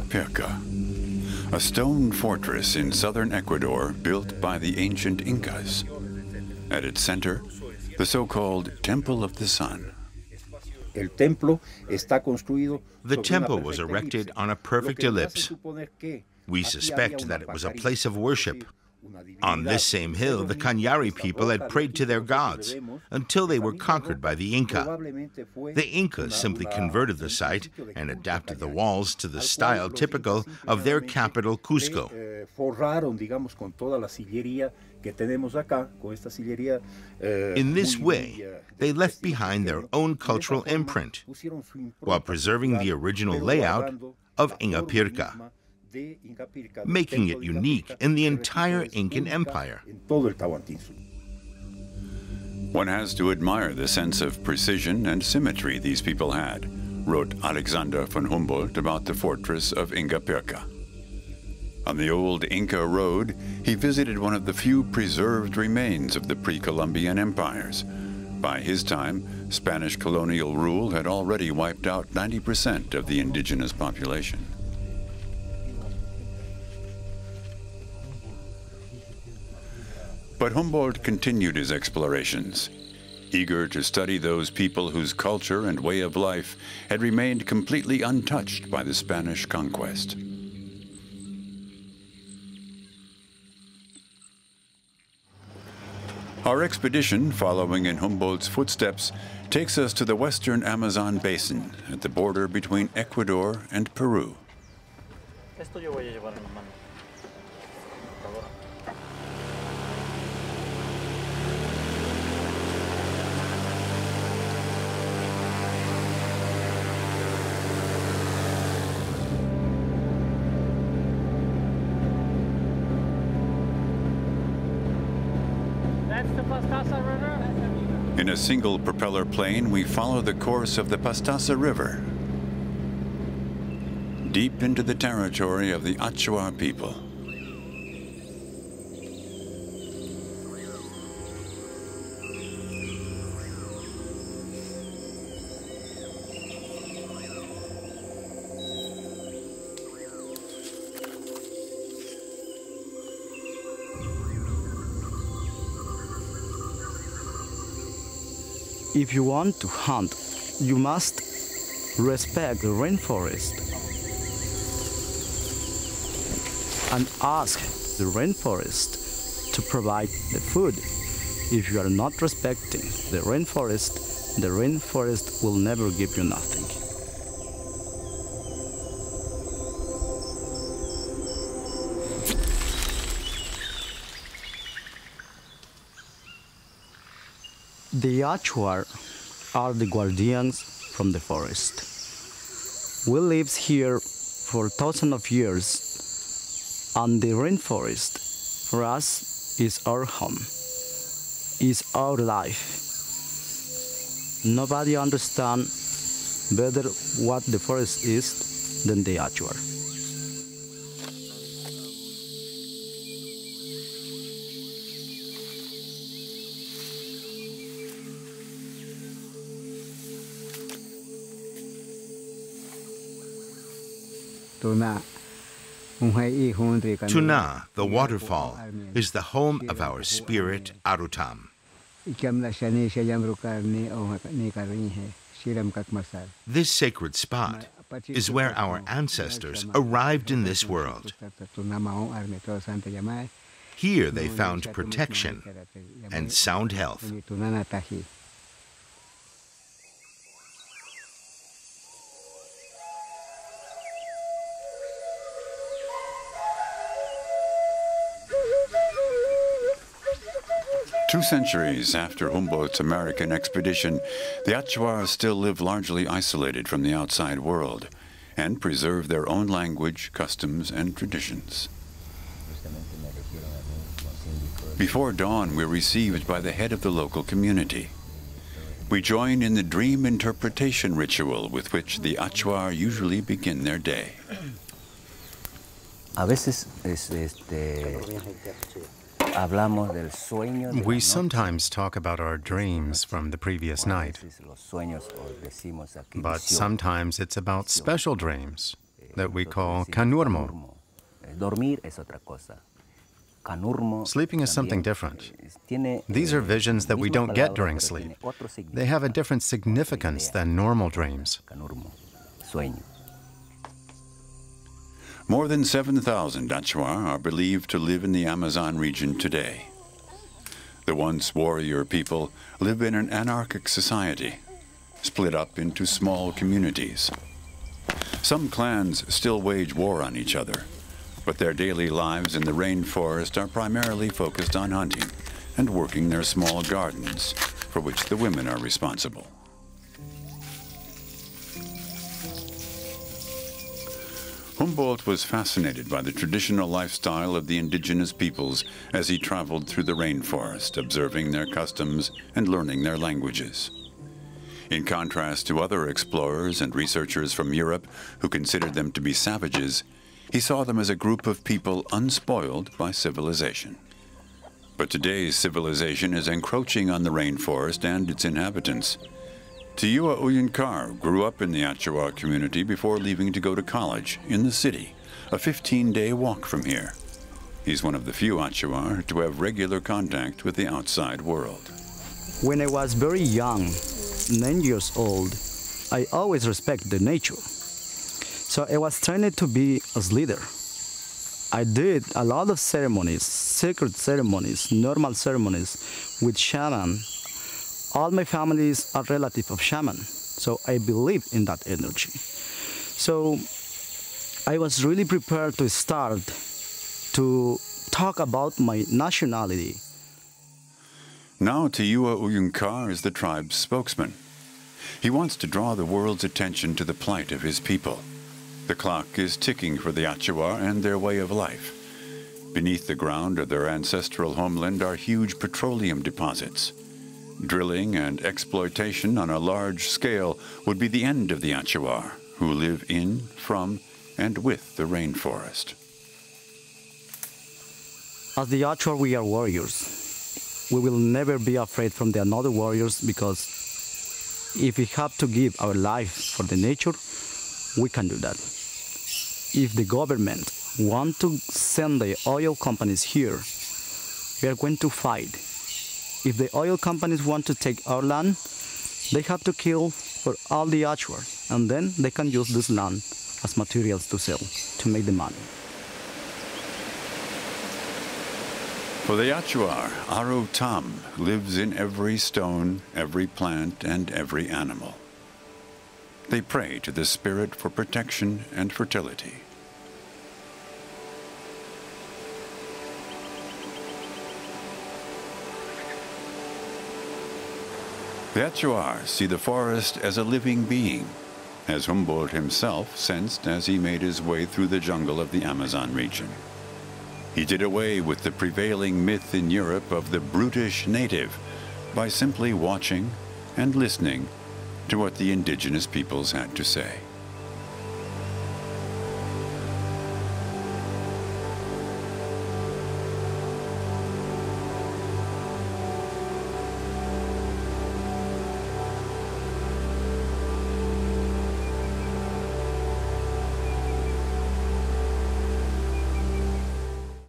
Pirca, a stone fortress in southern Ecuador built by the ancient Incas. At its center, the so-called Temple of the Sun. The temple was erected on a perfect ellipse. We suspect that it was a place of worship. On this same hill, the Kuyach people had prayed to their gods until they were conquered by the Inca. The Incas simply converted the site and adapted the walls to the style typical of their capital, Cusco. In this way, they left behind their own cultural imprint while preserving the original layout of Inca Pirca, making it unique in the entire Incan Empire. One has to admire the sense of precision and symmetry these people had, wrote Alexander von Humboldt about the fortress of Inca Pirca. On the old Inca road, he visited one of the few preserved remains of the pre-Columbian empires. By his time, Spanish colonial rule had already wiped out 90% of the indigenous population. But Humboldt continued his explorations, eager to study those people whose culture and way of life had remained completely untouched by the Spanish conquest. Our expedition, following in Humboldt's footsteps, takes us to the western Amazon basin at the border between Ecuador and Peru. In a single propeller plane, we follow the course of the Pastaza River, deep into the territory of the Achua people. If you want to hunt, you must respect the rainforest and ask the rainforest to provide the food. If you are not respecting the rainforest will never give you nothing. The Achua are the guardians from the forest. We live here for thousands of years, and the rainforest for us is our home, is our life. Nobody understands better what the forest is than the Achua. Tuna, the waterfall, is the home of our spirit, Arutam. This sacred spot is where our ancestors arrived in this world. Here they found protection and sound health. Two centuries after Humboldt's American expedition, the Achua still live largely isolated from the outside world and preserve their own language, customs, and traditions. Before dawn, we're received by the head of the local community. We join in the dream interpretation ritual with which the Achua usually begin their day. We sometimes talk about our dreams from the previous night, but sometimes it's about special dreams that we call kanurmo. Sleeping is something different. These are visions that we don't get during sleep. They have a different significance than normal dreams. More than 7,000 Achuar are believed to live in the Amazon region today. The once warrior people live in an anarchic society, split up into small communities. Some clans still wage war on each other, but their daily lives in the rainforest are primarily focused on hunting and working their small gardens, for which the women are responsible. Humboldt was fascinated by the traditional lifestyle of the indigenous peoples as he traveled through the rainforest, observing their customs and learning their languages. In contrast to other explorers and researchers from Europe who considered them to be savages, he saw them as a group of people unspoiled by civilization. But today's civilization is encroaching on the rainforest and its inhabitants. Tiyua Uyankar grew up in the Achuar community before leaving to go to college in the city, a 15-day walk from here. He's one of the few Achuar to have regular contact with the outside world. When I was very young, 9 years old, I always respected the nature. So I was trained to be a leader. I did a lot of ceremonies, sacred ceremonies, normal ceremonies with shaman. All my families are relatives of shaman, so I believe in that energy. So I was really prepared to start to talk about my nationality. Now Tiyua Uyankar is the tribe's spokesman. He wants to draw the world's attention to the plight of his people. The clock is ticking for the Achuar and their way of life. Beneath the ground of their ancestral homeland are huge petroleum deposits. Drilling and exploitation on a large scale would be the end of the Achuar, who live in, from, and with the rainforest. As the Achuar, we are warriors. We will never be afraid from the another warriors, because if we have to give our life for the nature, we can do that. If the government want to send the oil companies here, we are going to fight. If the oil companies want to take our land, they have to kill for all the Achuar, and then they can use this land as materials to sell, to make the money. For the Achuar, Aro Tam lives in every stone, every plant, and every animal. They pray to the spirit for protection and fertility. The Achuar see the forest as a living being, as Humboldt himself sensed as he made his way through the jungle of the Amazon region. He did away with the prevailing myth in Europe of the brutish native by simply watching and listening to what the indigenous peoples had to say.